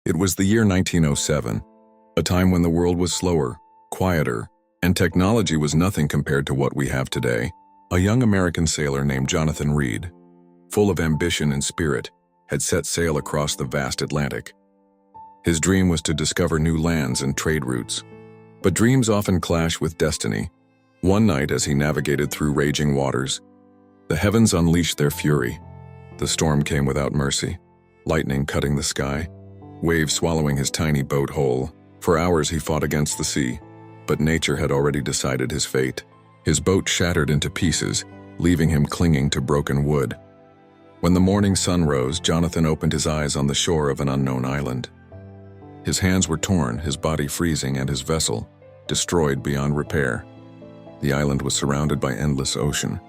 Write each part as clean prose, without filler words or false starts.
It was the year 1907, a time when the world was slower, quieter, and technology was nothing compared to what we have today. A young American sailor named Jonathan Reed, full of ambition and spirit, had set sail across the vast Atlantic. His dream was to discover new lands and trade routes. But dreams often clash with destiny. One night, as he navigated through raging waters, the heavens unleashed their fury. The storm came without mercy, lightning cutting the sky, waves swallowing his tiny boat whole. For hours he fought against the sea, but nature had already decided his fate. His boat shattered into pieces, leaving him clinging to broken wood. When the morning sun rose, Jonathan opened his eyes on the shore of an unknown island. His hands were torn, his body freezing, and his vessel destroyed beyond repair. The island was surrounded by endless ocean,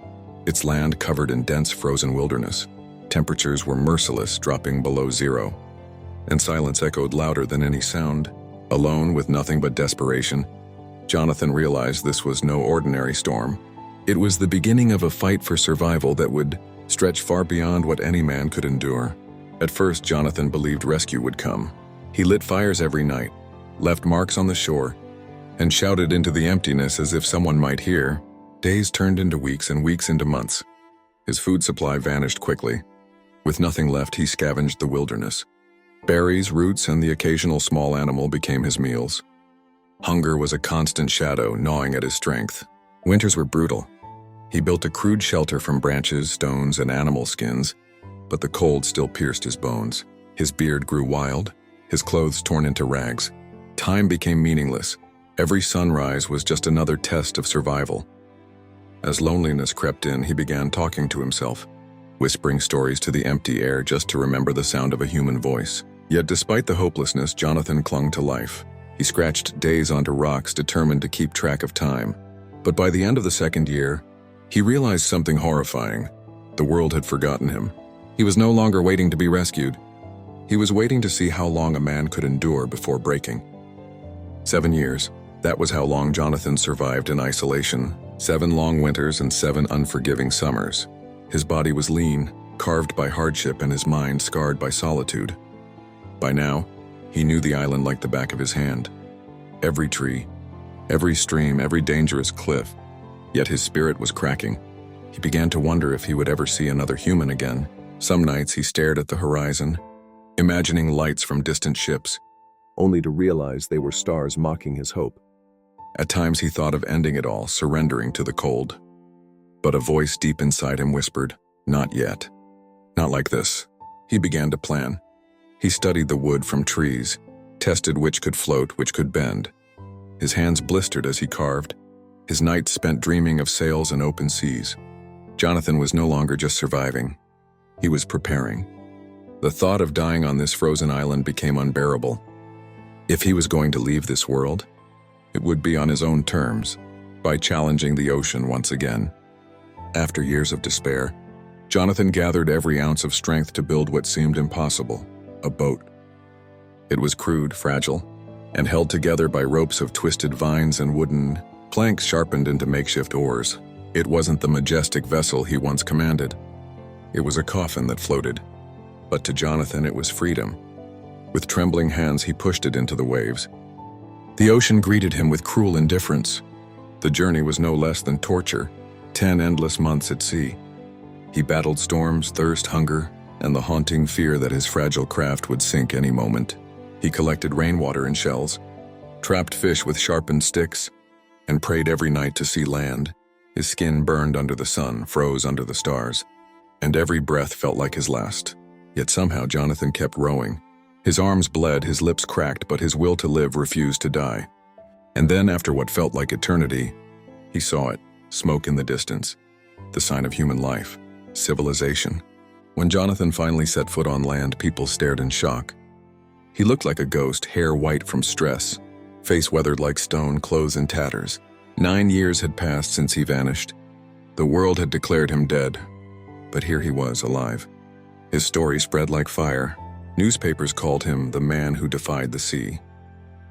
its land covered in dense frozen wilderness. Temperatures were merciless, dropping below zero, and silence echoed louder than any sound. Alone with nothing but desperation, Jonathan realized this was no ordinary storm. It was the beginning of a fight for survival that would stretch far beyond what any man could endure. At first, Jonathan believed rescue would come. He lit fires every night, left marks on the shore, and shouted into the emptiness as if someone might hear. Days turned into weeks and weeks into months. His food supply vanished quickly. With nothing left, he scavenged the wilderness. Berries, roots, and the occasional small animal became his meals. Hunger was a constant shadow gnawing at his strength. Winters were brutal. He built a crude shelter from branches, stones, and animal skins, but the cold still pierced his bones. His beard grew wild, his clothes torn into rags. Time became meaningless. Every sunrise was just another test of survival. As loneliness crept in, he began talking to himself, whispering stories to the empty air just to remember the sound of a human voice. Yet despite the hopelessness, Jonathan clung to life. He scratched days onto rocks, determined to keep track of time. But by the end of the second year, he realized something horrifying. The world had forgotten him. He was no longer waiting to be rescued. He was waiting to see how long a man could endure before breaking. 7 years. That was how long Jonathan survived in isolation. 7 long winters and 7 unforgiving summers. His body was lean, carved by hardship, and his mind scarred by solitude. By now, he knew the island like the back of his hand. Every tree, every stream, every dangerous cliff. Yet his spirit was cracking. He began to wonder if he would ever see another human again. Some nights he stared at the horizon, imagining lights from distant ships, only to realize they were stars mocking his hope. At times he thought of ending it all, surrendering to the cold. But a voice deep inside him whispered, "Not yet. Not like this." He began to plan. He studied the wood from trees, tested which could float, which could bend. His hands blistered as he carved, his nights spent dreaming of sails and open seas. Jonathan was no longer just surviving. He was preparing. The thought of dying on this frozen island became unbearable. If he was going to leave this world, it would be on his own terms, by challenging the ocean once again. After years of despair, Jonathan gathered every ounce of strength to build what seemed impossible, a boat. It was crude, fragile, and held together by ropes of twisted vines and wooden planks sharpened into makeshift oars. It wasn't the majestic vessel he once commanded. It was a coffin that floated. But to Jonathan, it was freedom. With trembling hands, he pushed it into the waves. The ocean greeted him with cruel indifference. The journey was no less than torture, 10 endless months at sea. He battled storms, thirst, hunger, and the haunting fear that his fragile craft would sink any moment. He collected rainwater in shells, trapped fish with sharpened sticks, and prayed every night to see land. His skin burned under the sun, froze under the stars, and every breath felt like his last. Yet somehow Jonathan kept rowing. His arms bled, his lips cracked, but his will to live refused to die. And then, after what felt like eternity, he saw it, smoke in the distance, the sign of human life, civilization. When Jonathan finally set foot on land, people stared in shock. He looked like a ghost, hair white from stress, face weathered like stone, clothes in tatters. 9 years had passed since he vanished. The world had declared him dead, but here he was, alive. His story spread like fire. Newspapers called him the man who defied the sea.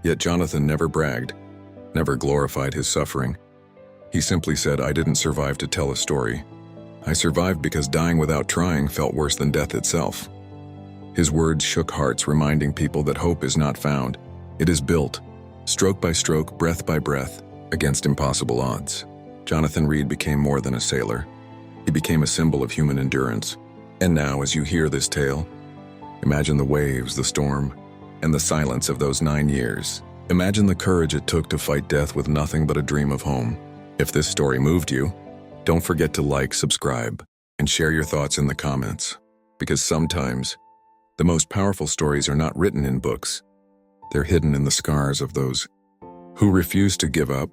Yet Jonathan never bragged, never glorified his suffering. He simply said, "I didn't survive to tell a story. I survived because dying without trying felt worse than death itself." His words shook hearts, reminding people that hope is not found. It is built, stroke by stroke, breath by breath, against impossible odds. Jonathan Reed became more than a sailor. He became a symbol of human endurance. And now, as you hear this tale, imagine the waves, the storm, and the silence of those 9 years. Imagine the courage it took to fight death with nothing but a dream of home. If this story moved you, don't forget to like, subscribe, and share your thoughts in the comments. Because sometimes, the most powerful stories are not written in books. They're hidden in the scars of those who refuse to give up